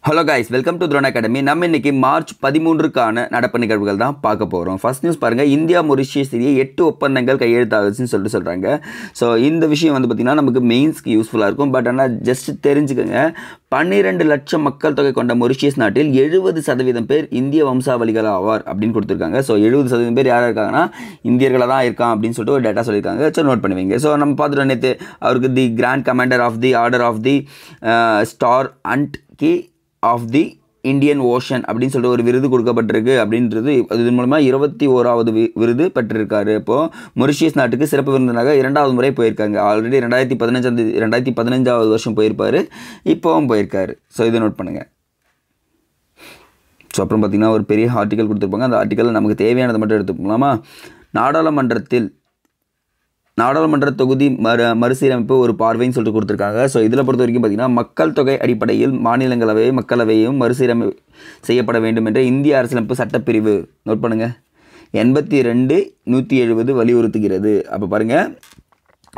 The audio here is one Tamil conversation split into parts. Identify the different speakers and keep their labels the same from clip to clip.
Speaker 1: Hello guys, welcome to Throne Academy. நம்ம இன்னைக்கு மார்ச் 13க்கான நடப்பு நிகழ்வுகள் தான் பார்க்க போகிறோம். ஃபர்ஸ்ட் நியூஸ் பாருங்கள், இந்தியா மொரிஷியஸ் இடையே 8 ஒப்பந்தங்கள் கையெழுத்தாகுதுன்னு சொல்கிறாங்க. ஸோ இந்த விஷயம் வந்து பார்த்திங்கன்னா நமக்கு மெயின்ஸ்க்கு யூஸ்ஃபுல்லாக இருக்கும். பட் ஆனால் ஜஸ்ட் தெரிஞ்சுக்கோங்க, 12 லட்சம் மக்கள் தொகை கொண்ட மொரிஷியஸ் நாட்டில் 70% பேர் இந்திய வம்சாவளிகள் ஆவார் அப்படின்னு கொடுத்துருக்காங்க. ஸோ 70% பேர் யாராக இருக்காங்கன்னா இந்தியர்களாக தான் இருக்கான் அப்படின்னு சொல்லிட்டு ஒரு டேட்டா சொல்லியிருக்காங்க. ஸோ நோட் பண்ணுவீங்க. ஸோ நம்ம பார்த்துட்டு நேற்று அவருக்கு the Grand Commander of the Order of the Star and Key of the Indian Ocean அப்படின்னு சொல்லிட்டு ஒரு விருது கொடுக்கப்பட்டிருக்கு அப்படின்றது. இது மூலமாக 21வது விருது பெற்றிருக்காரு. இப்போது மொரிஷியஸ் நாட்டுக்கு சிறப்பு விருந்தினராக 2வது முறை போயிருக்காங்க. ஆல்ரெடி 2015வது வருஷம் போயிருப்பார், இப்போவும் போயிருக்காரு. ஸோ இதை நோட் பண்ணுங்கள். ஸோ அப்புறம் பார்த்திங்கன்னா ஒரு பெரிய ஆர்டிக்கல் கொடுத்துருப்பாங்க. அந்த ஆர்டிக்கல் நமக்கு தேவையானதை மட்டும் எடுத்துக்கலாமா. நாடாளுமன்ற தொகுதி மறுசீரமைப்பு ஒரு பார்வைன்னு சொல்லிட்டு கொடுத்துருக்காங்க. ஸோ இதில் பொறுத்த வரைக்கும் பார்த்திங்கன்னா மக்கள் தொகை அடிப்படையில் மக்களவையும் மறுசீரமைப்பு செய்யப்பட வேண்டும் என்ற இந்திய அரசியலமைப்பு சட்டப்பிரிவு நோட் பண்ணுங்கள் 82(170) வலியுறுத்துகிறது. அப்போ பாருங்கள்,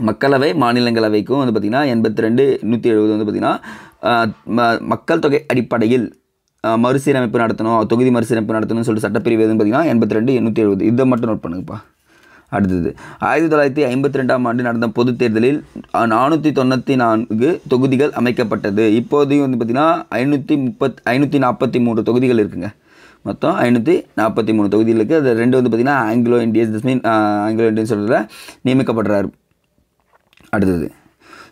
Speaker 1: மக்களவை மாநிலங்களவைக்கும் வந்து பார்த்திங்கன்னா 82(170) வந்து பார்த்திங்கன்னா மக்கள் தொகை அடிப்படையில் மறுசீரமைப்பு நடத்தணும், தொகுதி மறுசீரமைப்பு நடத்தணும்னு சொல்லிட்டு சட்டப்பிரிவு எதுன்னு பார்த்திங்கன்னா 82(170). இதை மட்டும் நோட் பண்ணுங்கப்பா. அடுத்தது 1952ஆம் ஆண்டு நடந்த பொதுத் தேர்தலில் 494 தொகுதிகள் அமைக்கப்பட்டது. இப்போதையும் வந்து பார்த்திங்கன்னா 543 தொகுதிகள் இருக்குங்க. மொத்தம் 543 தொகுதிகள் இருக்குது. அது 2 வந்து பார்த்திங்கன்னா ஆங்கிலோ இண்டியன்ஸ் சொல்கிறத நியமிக்கப்படுறாரு. அடுத்தது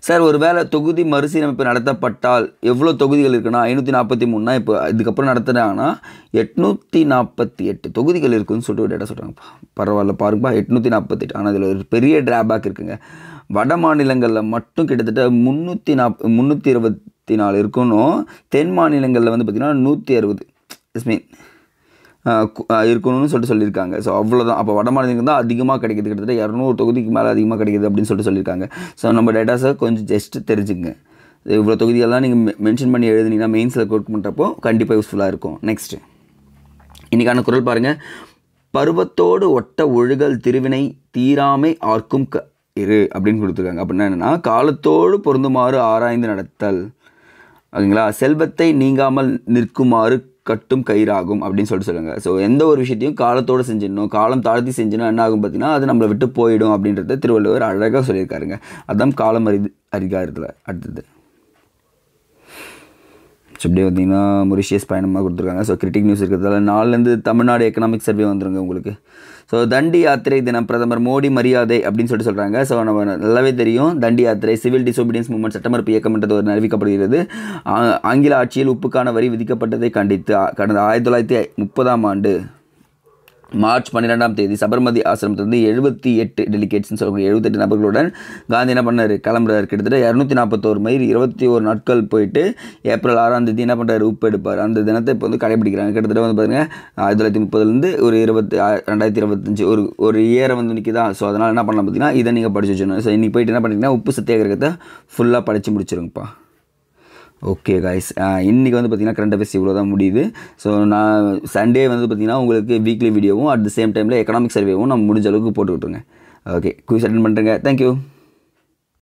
Speaker 1: சார், ஒரு வேளை தொகுதி மறுசீரமைப்பு நடத்தப்பட்டால் எவ்வளோ தொகுதிகள் இருக்குன்னா 543. இப்போ இதுக்கப்புறம் நடத்துகிறாங்கன்னா 848 தொகுதிகள் இருக்குதுன்னு சொல்லிட்டு ஒரு டேட்டா சொல்கிறாங்கப்பா. பரவாயில்ல பாருங்கப்பா, 848. ஆனால் அதில் ஒரு பெரிய ட்ராபேக் இருக்குங்க. வட மாநிலங்களில் மட்டும் கிட்டத்தட்ட 324 இருக்கணும். தென் மாநிலங்களில் வந்து பார்த்திங்கன்னா 160 இருக்கணும்னு சொல்லியிருக்காங்க. ஸோ அவ்வளோதான். அப்போ வட மாநிலங்கள் தான் அதிகமாக கிடைக்கிது, கிட்டத்தட்ட 200 தொகுதிக்கு மேலே அதிகமாக கிடைக்கிது அப்படின்னு சொல்லியிருக்காங்க. ஸோ நம்ம டேட்டாஸை கொஞ்சம் ஜஸ்ட் தெரிஞ்சுங்க. இவ்வளோ தொகுதிகள்லாம் நீங்கள் மென்ஷன் பண்ணி எழுதுனீங்கன்னா மெயின்ஸில் கோட் பண்ணுறப்போ கண்டிப்பாக யூஸ்ஃபுல்லாக இருக்கும். நெக்ஸ்ட்டு இன்றைக்கான குரல் பாருங்கள். பருவத்தோடு ஒட்ட ஒழுகல் திருவினை தீராமை ஆர்க்கும் இரு அப்படின்னு கொடுத்துருக்காங்க. அப்படின்னா என்னென்னா, காலத்தோடு பொருந்துமாறு ஆராய்ந்து நடத்தல், ஓகேங்களா. செல்வத்தை நீங்காமல் நிற்குமாறு கட்டும் கயிறாகும் அப்படின்னு சொல்லுவாங்க. ஸோ எந்த ஒரு விஷயத்தையும் காலத்தோடு செஞ்சிடணும், காலம் தாழ்த்தி செஞ்சிடணும், என்ன ஆகும் பார்த்தீங்கன்னா அது நம்மளை விட்டு போயிடும் அப்படின்றத திருவள்ளுவர் அழகாக சொல்லியிருக்காருங்க. அதுதான் காலம் அதிகாரத்தில். அடுத்தது ஸோ இப்படியே பார்த்தீங்கன்னா மொரிஷியஸ் பயணமாக கொடுத்துருக்காங்க. ஸோ கிரிட்டிக் நியூஸ் இருக்கிறதால நாலுலேருந்து தமிழ்நாடு எக்கனாமிக் சர்வே வந்துருங்க உங்களுக்கு. ஸோ தண்டி யாத்திரை தினம் பிரதமர் மோடி மரியாதை அப்படின்னு சொல்கிறாங்க. ஸோ நம்ம நல்லாவே தெரியும், தண்டி யாத்திரை சிவில் டிசோபீடியன்ஸ் மூவ்மெண்ட் சட்டமறுப்பு இயக்கம் என்றது ஒரு அறிவிக்கப்படுகிறது. ஆங்கில ஆட்சியில் உப்புக்கான வரி விதிக்கப்பட்டதை கண்டித்து கடந்த 1930ஆம் ஆண்டு மார்ச் 12ஆம் தேதி சபர்மதி ஆசிரமத்திலிருந்து 78 டெலிகேட்ஸ்னு சொல்லக்கூடிய 78 நபர்களுடன் காந்தி என்ன பண்ணார், கிளம்புறாரு. கிட்டத்தட்ட 241 மைல் 21 நாட்கள் போயிட்டு ஏப்ரல் 6ஆம் தேதி என்ன பண்ணுறாரு, உப்பு எடுப்பார். அந்த தினத்தை இப்போ வந்து கடைபிடிக்கிறாங்க. கிட்டத்தட்ட வந்து பாருங்கள் 1930லேருந்து ஒரு 2025 ஒரு இயரை வந்து நிற்கிதா. ஸோ அதனால் என்ன பண்ணலாம் பார்த்தீங்கன்னா இதை நீங்கள் படிச்சு வச்சுக்கணும். ஸோ இன்றைக்கி போய்ட்டு என்ன பண்ணிங்கன்னா உப்பு சத்தியாகிரகத்தை ஃபுல்லாக படித்து முடிச்சிருங்கப்பா. ஓகே காய்ஸ், இன்றைக்கி வந்து பார்த்திங்கன்னா கரண்ட் அஃபேர்ஸ் இவ்வளோ தான் முடியுது. ஸோ நான் சண்டே வந்து பார்த்திங்கன்னா உங்களுக்கு வீக்லி வீடியோவும் அட் த சேம் டைமில் எக்கனாமிக் சர்வேவும் நம்ம முடிஞ்ச அளவுக்கு போட்டு விட்ருங்க. ஓகே, குயிஸ் அட்டென்ட் பண்ணுறேங்க. தேங்க்யூ.